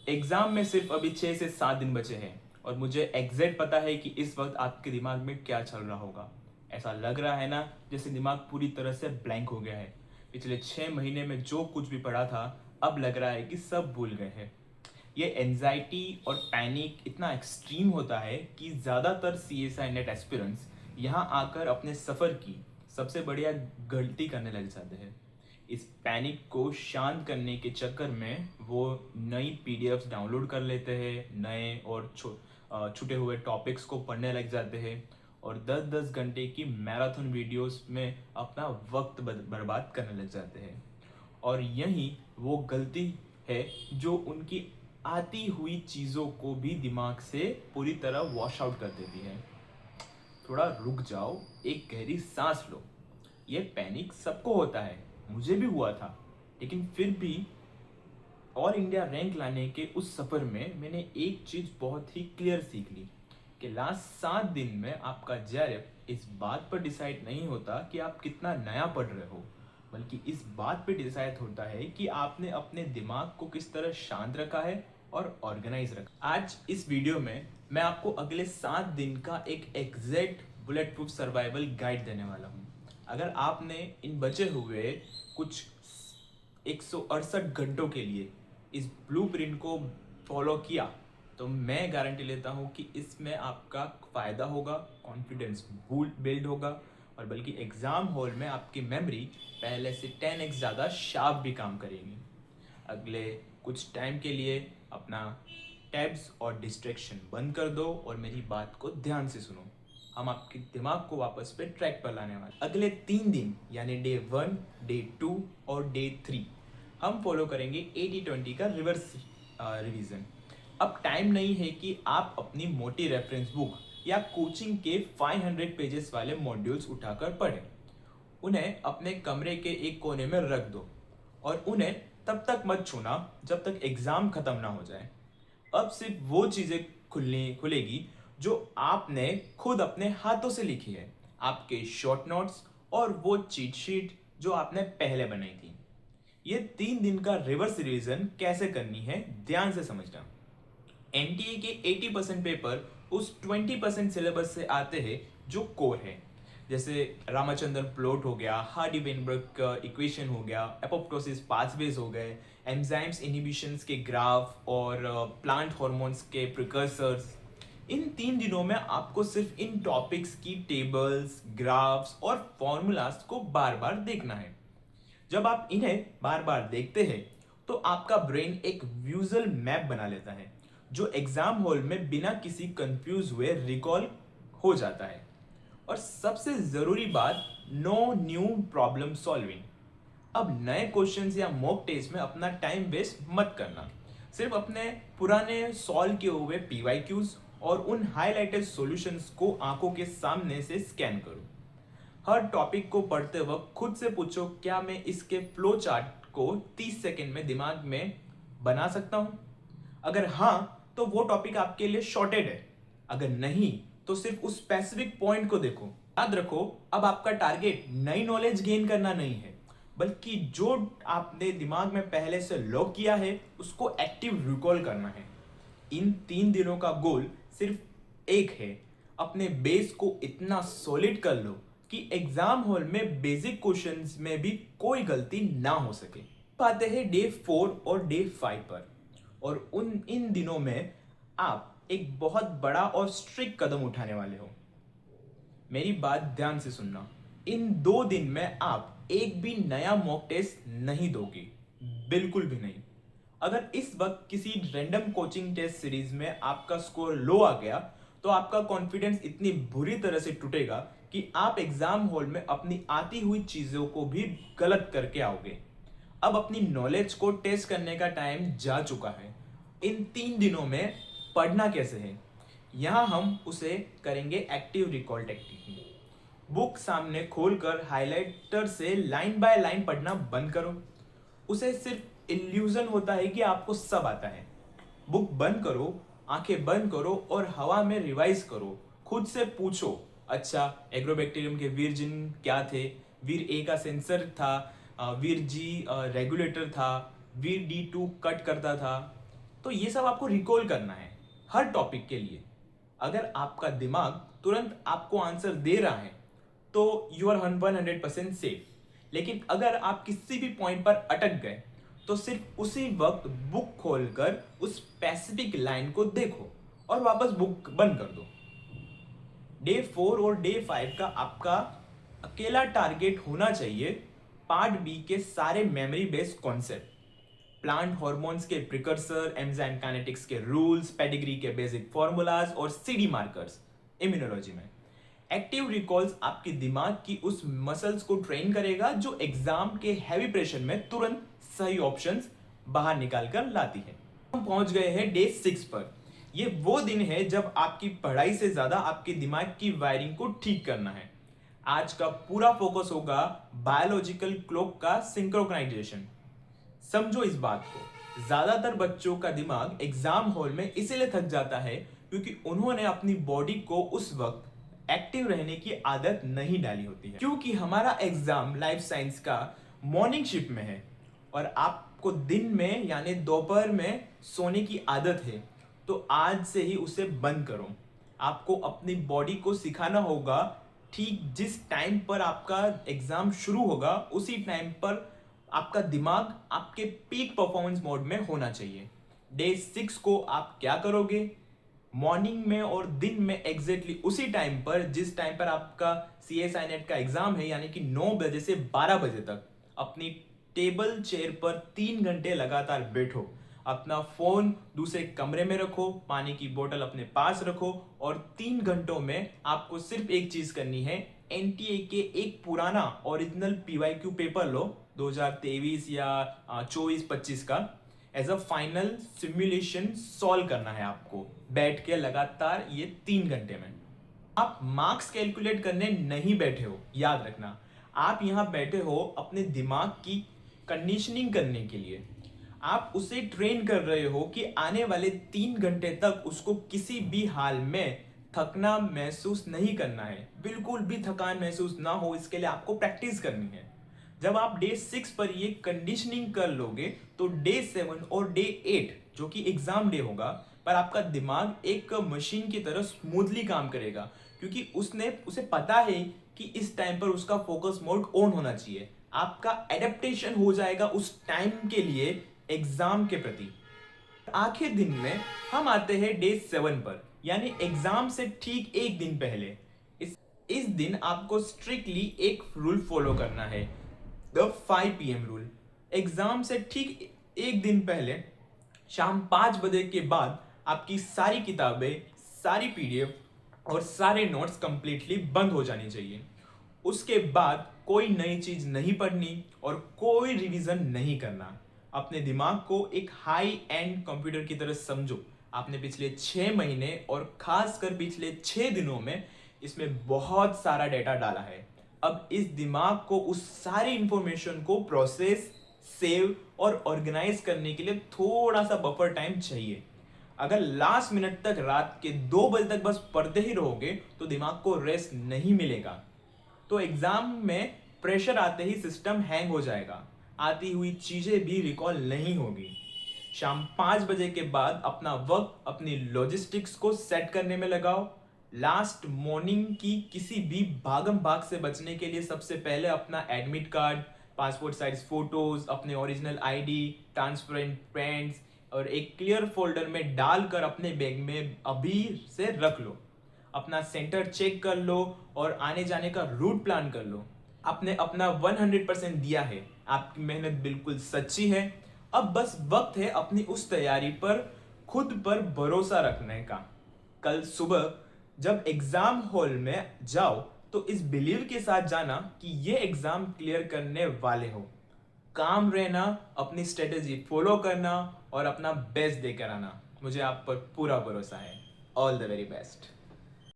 Exam में सिर्फ अभी 6 से 7 दिन बचे हैं और मुझे एग्जैक्ट पता है कि इस वक्त आपके दिमाग में क्या चल रहा होगा। ऐसा लग रहा है ना जैसे दिमाग पूरी तरह से ब्लैंक हो गया है। पिछले 6 महीने में जो कुछ भी पढ़ा था अब लग रहा है कि सब भूल गए हैं। ये एंजाइटी और पैनिक इतना एक्सट्रीम होता है कि ज़्यादातर CSI नेट एस्पिरेंट्स यहाँ आकर अपने सफ़र की सबसे बढ़िया गलती करने लग जाते हैं। इस पैनिक को शांत करने के चक्कर में वो नई PDFs डाउनलोड कर लेते हैं, नए और छूटे हुए टॉपिक्स को पढ़ने लग जाते हैं और 10-10 घंटे की मैराथन वीडियोस में अपना वक्त बर्बाद करने लग जाते हैं। और यही वो गलती है जो उनकी आती हुई चीज़ों को भी दिमाग से पूरी तरह वॉश आउट कर देती है। थोड़ा रुक जाओ, एक गहरी सांस लो। ये पैनिक सबको होता है, मुझे भी हुआ था, लेकिन फिर भी ऑल इंडिया रैंक लाने के उस सफ़र में मैंने एक चीज़ बहुत ही क्लियर सीख ली कि लास्ट 7 दिन में आपका JRF इस बात पर डिसाइड नहीं होता कि आप कितना नया पढ़ रहे हो, बल्कि इस बात पर डिसाइड होता है कि आपने अपने दिमाग को किस तरह शांत रखा है और ऑर्गेनाइज रखा। आज इस वीडियो में मैं आपको अगले 7 दिन का एक exact bullet proof survival guide देने वाला हूँ। अगर आपने इन बचे हुए कुछ 168 घंटों के लिए इस ब्लूप्रिंट को फॉलो किया तो मैं गारंटी लेता हूँ कि इसमें आपका फ़ायदा होगा, कॉन्फिडेंस बिल्ड होगा और बल्कि एग्ज़ाम हॉल में आपकी मेमोरी पहले से 10x ज़्यादा शार्प भी काम करेगी। अगले कुछ टाइम के लिए अपना टैब्स और डिस्ट्रैक्शन बंद कर दो और मेरी बात को ध्यान से सुनो। हम आपके दिमाग को वापस पे ट्रैक पर लाने वाले अगले 3 दिन यानी डे 1, डे 2 और डे 3 हम फॉलो करेंगे 80-20 का रिवर्स रिवीजन। अब टाइम नहीं है कि आप अपनी मोटी रेफरेंस बुक या कोचिंग के 500 पेजेस वाले मॉड्यूल्स उठाकर पढ़ें। उन्हें अपने कमरे के एक कोने में रख दो और उन्हें तब तक मत छूना जब तक एग्जाम खत्म ना हो जाए। अब सिर्फ वो चीज़ें खुलेगी जो आपने खुद अपने हाथों से लिखी है, आपके शॉर्ट नोट्स और वो चीट शीट जो आपने पहले बनाई थी। ये 3 दिन का रिवर्स रिवीजन कैसे करनी है ध्यान से समझना। NTA के 80% पेपर उस 20% सिलेबस से आते हैं जो कोर है, जैसे रामचंद्रन प्लॉट हो गया, हार्डी वेनबर्ग इक्वेशन हो गया, एपोप्टोसिस पाथवेज हो गए, एंजाइम्स इनहिबिशंस के ग्राफ और प्लांट हार्मोन्स के प्रिकर्सर्स। इन 3 दिनों में आपको सिर्फ इन टॉपिक्स की टेबल्स, ग्राफ्स और फॉर्मूलाज को बार बार देखना है। जब आप इन्हें बार बार देखते हैं तो आपका ब्रेन एक विजुअल मैप बना लेता है जो एग्जाम हॉल में बिना किसी कंफ्यूज हुए रिकॉल हो जाता है। और सबसे जरूरी बात, नो न्यू प्रॉब्लम सॉल्विंग। अब नए क्वेश्चंस या मॉक टेस्ट में अपना टाइम वेस्ट मत करना। सिर्फ अपने पुराने सॉल्व किए हुए PYQs और उन हाईलाइटेड सॉल्यूशंस को आंखों के सामने से स्कैन करो। हर टॉपिक को पढ़ते वक्त खुद से पूछो, क्या मैं इसके फ्लो चार्ट को 30 सेकंड में दिमाग में बना सकता हूं? अगर हाँ तो वो टॉपिक आपके लिए शॉर्टेड है, अगर नहीं तो सिर्फ उस स्पेसिफिक पॉइंट को देखो। याद रखो, अब आपका टारगेट नई नॉलेज गेन करना नहीं है, बल्कि जो आपने दिमाग में पहले से लॉक किया है उसको एक्टिव रिकॉल करना है। इन 3 दिनों का गोल सिर्फ एक है, अपने बेस को इतना सॉलिड कर लो कि एग्जाम हॉल में बेसिक क्वेश्चंस में भी कोई गलती ना हो सके। आते हैं डे 4 और डे 5 पर, और इन दिनों में आप एक बहुत बड़ा और स्ट्रिक्ट कदम उठाने वाले हो। मेरी बात ध्यान से सुनना। इन 2 दिन में आप एक भी नया मॉक टेस्ट नहीं दोगे, बिल्कुल भी नहीं। अगर इस वक्त किसी रैंडम कोचिंग टेस्ट सीरीज में आपका स्कोर लो आ गया तो आपका कॉन्फिडेंस इतनी बुरी तरह से टूटेगा कि आप एग्जाम हॉल में अपनी आती हुई चीजों को भी गलत करके आओगे। अब अपनी नॉलेज को टेस्ट करने का टाइम जा चुका है। इन 3 दिनों में पढ़ना कैसे है, यहां हम उसे करेंगे एक्टिव रिकॉल टेक्निक। बुक सामने खोलकर हाइलाइटर से लाइन बाय लाइन पढ़ना बंद करो। उसे सिर्फ इल्यूजन होता है कि आपको सब आता है। बुक बंद करो, आंखें बंद करो और हवा में रिवाइज करो। खुद से पूछो, अच्छा एग्रोबैक्टीरियम के वीर जिन क्या थे, वीर ए का सेंसर था, वीर जी रेगुलेटर था, वीर D2 कट करता था। तो ये सब आपको रिकॉल करना है हर टॉपिक के लिए। अगर आपका दिमाग तुरंत आपको आंसर दे रहा है तो यू आर 100% सेफ। लेकिन अगर आप किसी भी पॉइंट पर अटक गए तो सिर्फ उसी वक्त बुक खोलकर उस स्पेसिफिक लाइन को देखो और वापस बुक बंद कर दो। डे 4 और डे 5 का आपका अकेला टारगेट होना चाहिए पार्ट बी के सारे memory based concept, plant hormones के प्रिकर्सर, एंजाइम काइनेटिक्स के रूल्स, पेडिग्री के बेसिक फॉर्मूलाज और सीडी मार्कर्स इम्यूनोलॉजी में। एक्टिव रिकॉल्स आपके दिमाग की उस मसल्स को ट्रेन करेगा जो एग्जाम के हैवी प्रेशर में तुरंत सही ऑप्शंस बाहर निकाल कर लाती है। हम पहुंच गए हैं डे 6 पर। ये वो दिन है जब आपकी पढ़ाई से ज्यादा आपके दिमाग की वायरिंग को ठीक करना है। आज का पूरा फोकस होगा बायोलॉजिकल क्लॉक का सिंक्रोनाइजेशन। समझो इस बात को, ज्यादातर बच्चों का दिमाग एग्जाम हॉल में इसीलिए थक जाता है क्योंकि उन्होंने अपनी बॉडी को उस वक्त एक्टिव रहने की आदत नहीं डाली होती है। क्योंकि हमारा एग्जाम लाइफ साइंस का मॉर्निंग शिफ्ट में है और आपको दिन में यानी दोपहर में सोने की आदत है, तो आज से ही उसे बंद करो। आपको अपनी बॉडी को सिखाना होगा ठीक जिस टाइम पर आपका एग्जाम शुरू होगा उसी टाइम पर आपका दिमाग आपके पीक परफॉर्मेंस मोड में होना चाहिए। डे 6 को आप क्या करोगे? मॉर्निंग में और दिन में एग्जैक्टली उसी टाइम पर जिस टाइम पर आपका CSI नेट का एग्जाम है यानी कि 9 बजे से 12 बजे तक अपनी टेबल चेयर पर 3 घंटे लगातार बैठो। अपना फोन दूसरे कमरे में रखो, पानी की बोतल अपने पास रखो और 3 घंटों में आपको सिर्फ एक चीज करनी है, NTA के एक पुराना ओरिजिनल PYQ पेपर लो 2023 या 24-25 का, as a final simulation solve करना है आपको बैठ के लगातार ये 3 घंटे में। आप मार्क्स कैलकुलेट करने नहीं बैठे हो, याद रखना। आप यहां बैठे हो अपने दिमाग की कंडीशनिंग करने के लिए। आप उसे ट्रेन कर रहे हो कि आने वाले 3 घंटे तक उसको किसी भी हाल में थकना महसूस नहीं करना है, बिल्कुल भी थकान महसूस ना हो, इसके लिए आपको प्रैक्टिस करनी है। जब आप डे 6 पर ये कंडीशनिंग कर लोगे तो डे 7 और डे 8 जो कि एग्जाम डे होगा पर आपका दिमाग एक मशीन की तरह स्मूथली काम करेगा क्योंकि उसे पता है कि इस टाइम पर उसका फोकस मोड ऑन होना चाहिए। आपका एडेप्टेशन हो जाएगा उस टाइम के लिए एग्जाम के प्रति। आखिर दिन में हम आते हैं डे 7 पर यानी एग्जाम से ठीक एक दिन पहले। इस दिन आपको स्ट्रिक्टली एक रूल फॉलो करना है, द 5 PM रूल। एग्जाम से ठीक एक दिन पहले शाम 5 बजे के बाद आपकी सारी किताबें, सारी PDF और सारे नोट्स कंप्लीटली बंद हो जानी चाहिए। उसके बाद कोई नई चीज नहीं पढ़नी और कोई रिवीजन नहीं करना। अपने दिमाग को एक हाई एंड कंप्यूटर की तरह समझो। आपने पिछले 6 महीने और खासकर पिछले 6 दिनों में इसमें बहुत सारा डेटा डाला है। अब इस दिमाग को उस सारी इंफॉर्मेशन को प्रोसेस, सेव और ऑर्गेनाइज करने के लिए थोड़ा सा बफर टाइम चाहिए। अगर लास्ट मिनट तक रात के 2 बजे तक बस पढ़ते ही रहोगे तो दिमाग को रेस्ट नहीं मिलेगा। तो एग्जाम में प्रेशर आते ही सिस्टम हैंग हो जाएगा, आती हुई चीजें भी रिकॉल नहीं होगी। शाम 5 बजे के बाद अपना वक्त अपनी लॉजिस्टिक्स को सेट करने में लगाओ। लास्ट मॉर्निंग की किसी भी भागम भाग से बचने के लिए सबसे पहले अपना admit card, passport size photos, अपने ओरिजिनल ID, ट्रांसपेरेंट पेन्स और एक क्लियर फोल्डर में डालकर अपने बैग में अभी से रख लो। अपना सेंटर चेक कर लो और आने जाने का रूट प्लान कर लो। आपने अपना 100% दिया है, आपकी मेहनत बिल्कुल सच्ची है। अब बस वक्त है अपनी उस तैयारी पर खुद पर भरोसा रखने का। कल सुबह जब एग्जाम हॉल में जाओ तो इस बिलीव के साथ जाना कि ये एग्जाम क्लियर करने वाले हो। काम रहना, अपनी स्ट्रेटेजी फॉलो करना और अपना बेस्ट देकर आना। मुझे आप पर पूरा भरोसा है। All the very best.